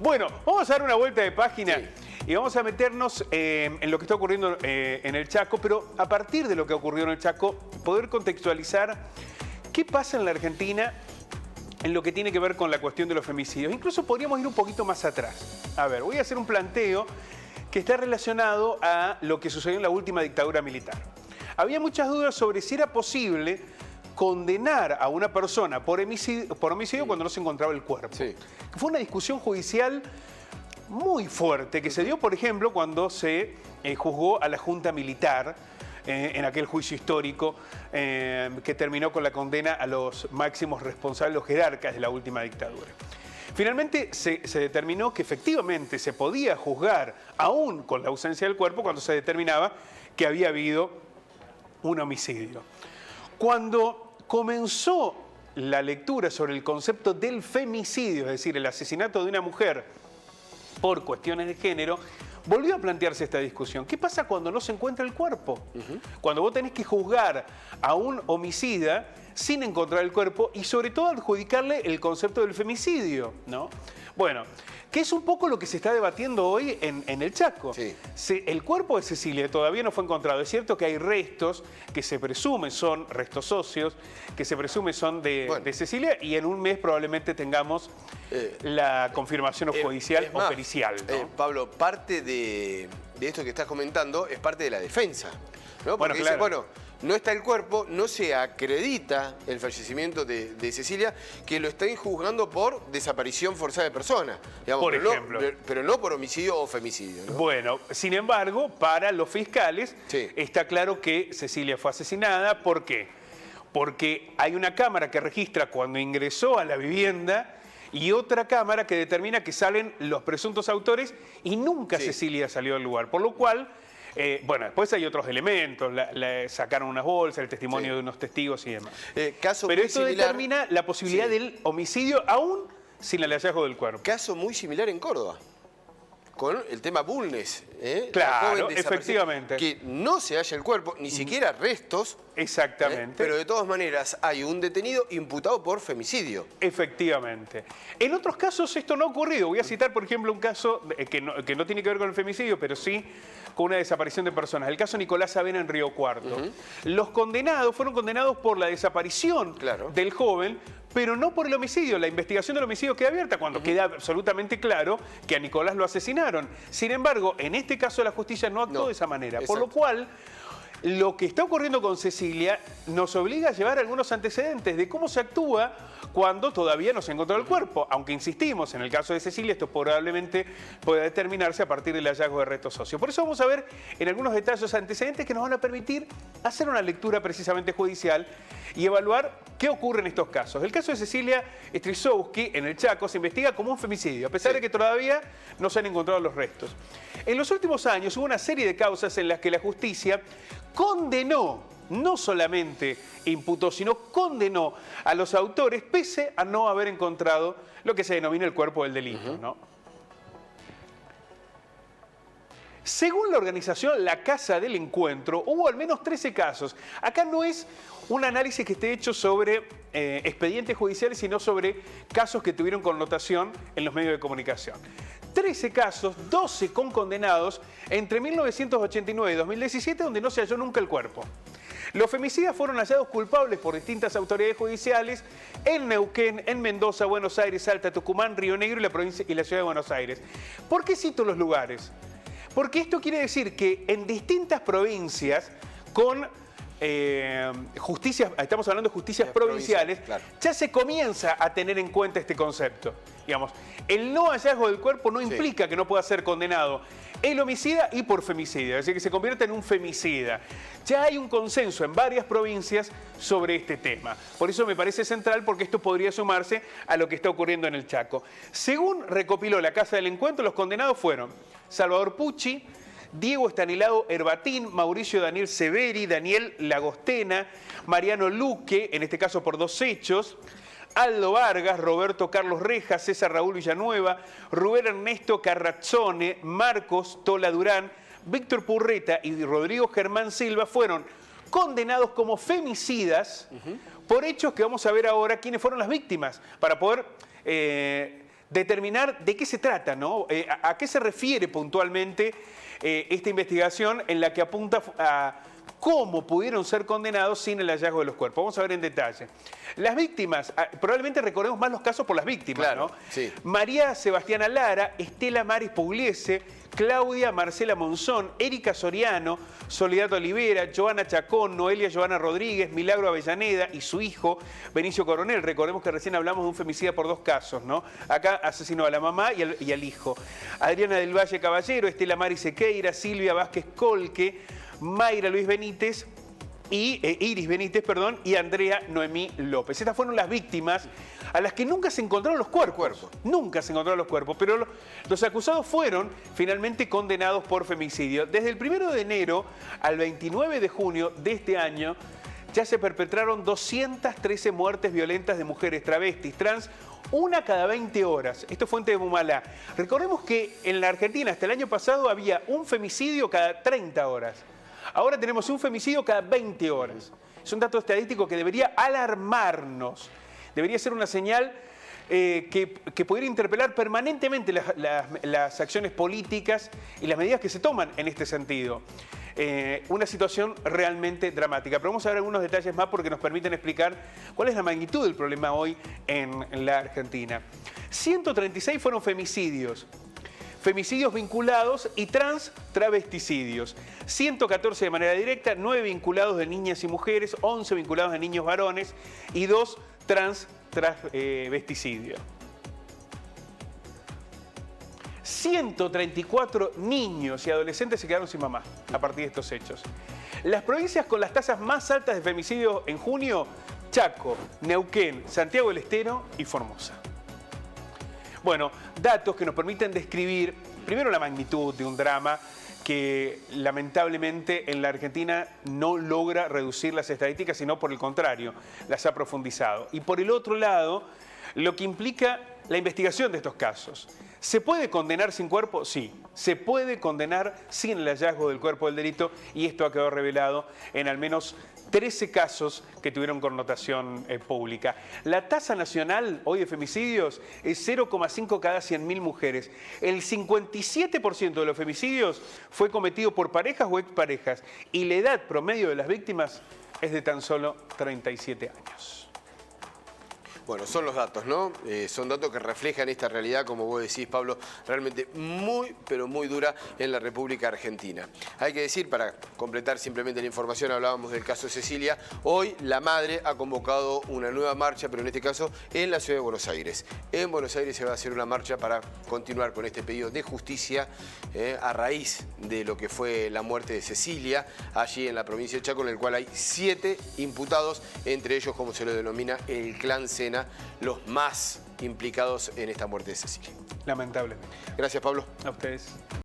Bueno, vamos a dar una vuelta de página. Sí. Y vamos a meternos en lo que está ocurriendo en el Chaco, pero a partir de lo que ocurrió en el Chaco, poder contextualizar qué pasa en la Argentina en lo que tiene que ver con la cuestión de los femicidios. Incluso podríamos ir un poquito más atrás. A ver, voy a hacer un planteo que está relacionado a lo que sucedió en la última dictadura militar. Había muchas dudas sobre si era posible condenar a una persona por homicidio cuando no se encontraba el cuerpo. Sí. Fue una discusión judicial muy fuerte que se dio, por ejemplo, cuando se juzgó a la Junta Militar en aquel juicio histórico que terminó con la condena a los máximos responsables, los jerarcas de la última dictadura. Finalmente se determinó que efectivamente se podía juzgar, aún con la ausencia del cuerpo, cuando se determinaba que había habido un homicidio. Cuando comenzó la lectura sobre el concepto del femicidio, es decir, el asesinato de una mujer por cuestiones de género, volvió a plantearse esta discusión. ¿Qué pasa cuando no se encuentra el cuerpo? Cuando vos tenés que juzgar a un homicida sin encontrar el cuerpo y sobre todo adjudicarle el concepto del femicidio, ¿no? Bueno, que es un poco lo que se está debatiendo hoy en el Chaco. Sí. El cuerpo de Cecilia todavía no fue encontrado. Es cierto que hay restos que se presumen son restos óseos, que se presume son de Cecilia, y en un mes probablemente tengamos la confirmación judicial o pericial, ¿no? Pablo, parte de esto que estás comentando es parte de la defensa, ¿no? Porque Bueno, claro. dice, no está el cuerpo, no se acredita el fallecimiento de Cecilia, que lo están juzgando por desaparición forzada de persona, digamos, Por ejemplo. pero no por homicidio o femicidio, ¿no? Bueno, sin embargo, para los fiscales Sí. está claro que Cecilia fue asesinada. ¿Por qué? Porque hay una cámara que registra cuando ingresó a la vivienda y otra cámara que determina que salen los presuntos autores y nunca Sí. Cecilia salió del lugar. Por lo cual, bueno, después hay otros elementos, sacaron unas bolsas, el testimonio Sí. de unos testigos y demás. Caso Pero muy esto similar, determina la posibilidad Sí. del homicidio aún sin el hallazgo del cuerpo. caso muy similar en Córdoba, con el tema Bulnes, la Claro, joven desaparecida, efectivamente. que no se halla el cuerpo, ni siquiera restos, Exactamente. pero de todas maneras hay un detenido imputado por femicidio. Efectivamente. En otros casos esto no ha ocurrido. Voy a citar, por ejemplo, un caso que no tiene que ver con el femicidio, pero sí con una desaparición de personas. El caso Nicolás Avena en Río Cuarto. Los condenados fueron condenados por la desaparición Claro. del joven, pero no por el homicidio. La investigación del homicidio queda abierta cuando queda absolutamente claro que a Nicolás lo asesinaron. Sin embargo, en este caso la justicia no actuó No, de esa manera. exacto. Por lo cual, lo que está ocurriendo con Cecilia nos obliga a llevar algunos antecedentes de cómo se actúa cuando todavía no se encontró el cuerpo. Aunque insistimos, en el caso de Cecilia, esto probablemente pueda determinarse a partir del hallazgo de restos óseos. Por eso vamos a ver en algunos detalles antecedentes que nos van a permitir hacer una lectura precisamente judicial y evaluar qué ocurre en estos casos. El caso de Cecilia Strisowski en el Chaco se investiga como un femicidio, a pesar de que todavía no se han encontrado los restos. En los últimos años hubo una serie de causas en las que la justicia condenó, no solamente imputó, sino condenó a los autores pese a no haber encontrado lo que se denomina el cuerpo del delito, ¿no? Según la organización La Casa del Encuentro, hubo al menos 13 casos. Acá no es un análisis que esté hecho sobre expedientes judiciales, sino sobre casos que tuvieron connotación en los medios de comunicación. 13 casos, 12 con condenados entre 1989 y 2017, donde no se halló nunca el cuerpo. Los femicidas fueron hallados culpables por distintas autoridades judiciales en Neuquén, en Mendoza, Buenos Aires, Salta, Tucumán, Río Negro y la ciudad de Buenos Aires. ¿Por qué cito los lugares? Porque esto quiere decir que en distintas provincias con justicias, estamos hablando de justicias provinciales, claro. ya se comienza a tener en cuenta este concepto. Digamos, el no hallazgo del cuerpo no implica que no pueda ser condenado el homicida y por femicidio, es decir, que se convierte en un femicida. Ya hay un consenso en varias provincias sobre este tema. Por eso me parece central, porque esto podría sumarse a lo que está ocurriendo en el Chaco. Según recopiló la Casa del Encuentro, los condenados fueron Salvador Pucci, Diego Estanislao Herbatín, Mauricio Daniel Severi, Daniel Lagostena, Mariano Luque, en este caso por 2 hechos, Aldo Vargas, Roberto Carlos Rejas, César Raúl Villanueva, Rubén Ernesto Carrazzone, Marcos Tola Durán, Víctor Purreta y Rodrigo Germán Silva fueron condenados como femicidas por hechos que vamos a ver ahora quiénes fueron las víctimas, para poder determinar de qué se trata, ¿no? A qué se refiere puntualmente esta investigación en la que apunta a cómo pudieron ser condenados sin el hallazgo de los cuerpos. Vamos a ver en detalle. Las víctimas, probablemente recordemos más los casos por las víctimas, claro, ¿no? Sí. María Sebastiana Lara, Estela Maris Pugliese, Claudia Marcela Monzón, Erika Soriano, Soledad Olivera, Joana Chacón, Noelia Joana Rodríguez, Milagro Avellaneda y su hijo, Benicio Coronel. Recordemos que recién hablamos de un femicida por 2 casos, ¿no? Acá asesinó a la mamá y al hijo. Adriana del Valle Caballero, Estela Maris Sequeira, Silvia Vázquez Colque, Mayra Luis Benítez y Iris Benítez, perdón, y Andrea Noemí López. Estas fueron las víctimas a las que nunca se encontraron los cuerpos. Nunca se encontraron los cuerpos, pero los acusados fueron finalmente condenados por femicidio. Desde el 1 de enero al 29 de junio de este año ya se perpetraron 213 muertes violentas de mujeres travestis, trans, una cada 20 horas. Esto es fuente de Bumalá. Recordemos que en la Argentina hasta el año pasado había un femicidio cada 30 horas. Ahora tenemos un femicidio cada 20 horas. Es un dato estadístico que debería alarmarnos. Debería ser una señal que pudiera interpelar permanentemente las acciones políticas y las medidas que se toman en este sentido. Una situación realmente dramática. Pero vamos a ver algunos detalles más porque nos permiten explicar cuál es la magnitud del problema hoy en la Argentina. 136 fueron femicidios vinculados y travesticidios. 114 de manera directa, 9 vinculados de niñas y mujeres, 11 vinculados de niños varones y 2 travesticidios. 134 niños y adolescentes se quedaron sin mamá a partir de estos hechos. Las provincias con las tasas más altas de femicidio en junio: Chaco, Neuquén, Santiago del Estero y Formosa. Bueno, datos que nos permiten describir, primero, la magnitud de un drama que lamentablemente en la Argentina no logra reducir las estadísticas, sino por el contrario, las ha profundizado. Y por el otro lado, lo que implica la investigación de estos casos. ¿Se puede condenar sin cuerpo? Sí. Se puede condenar sin el hallazgo del cuerpo del delito y esto ha quedado revelado en al menos 13 casos que tuvieron connotación pública. La tasa nacional hoy de femicidios es 0,5 cada 100.000 mujeres. El 57% de los femicidios fue cometido por parejas o exparejas y la edad promedio de las víctimas es de tan solo 37 años. Bueno, son los datos, ¿no? Son datos que reflejan esta realidad, como vos decís, Pablo, realmente muy, pero muy dura en la República Argentina. Hay que decir, para completar simplemente la información, hablábamos del caso de Cecilia, hoy la madre ha convocado una nueva marcha, pero en este caso en la ciudad de Buenos Aires. En Buenos Aires se va a hacer una marcha para continuar con este pedido de justicia a raíz de lo que fue la muerte de Cecilia, allí en la provincia de Chaco, en el cual hay 7 imputados, entre ellos, como se lo denomina, el clan Sena, los más implicados en esta muerte de Cecilia. Lamentablemente. Gracias, Pablo. A ustedes.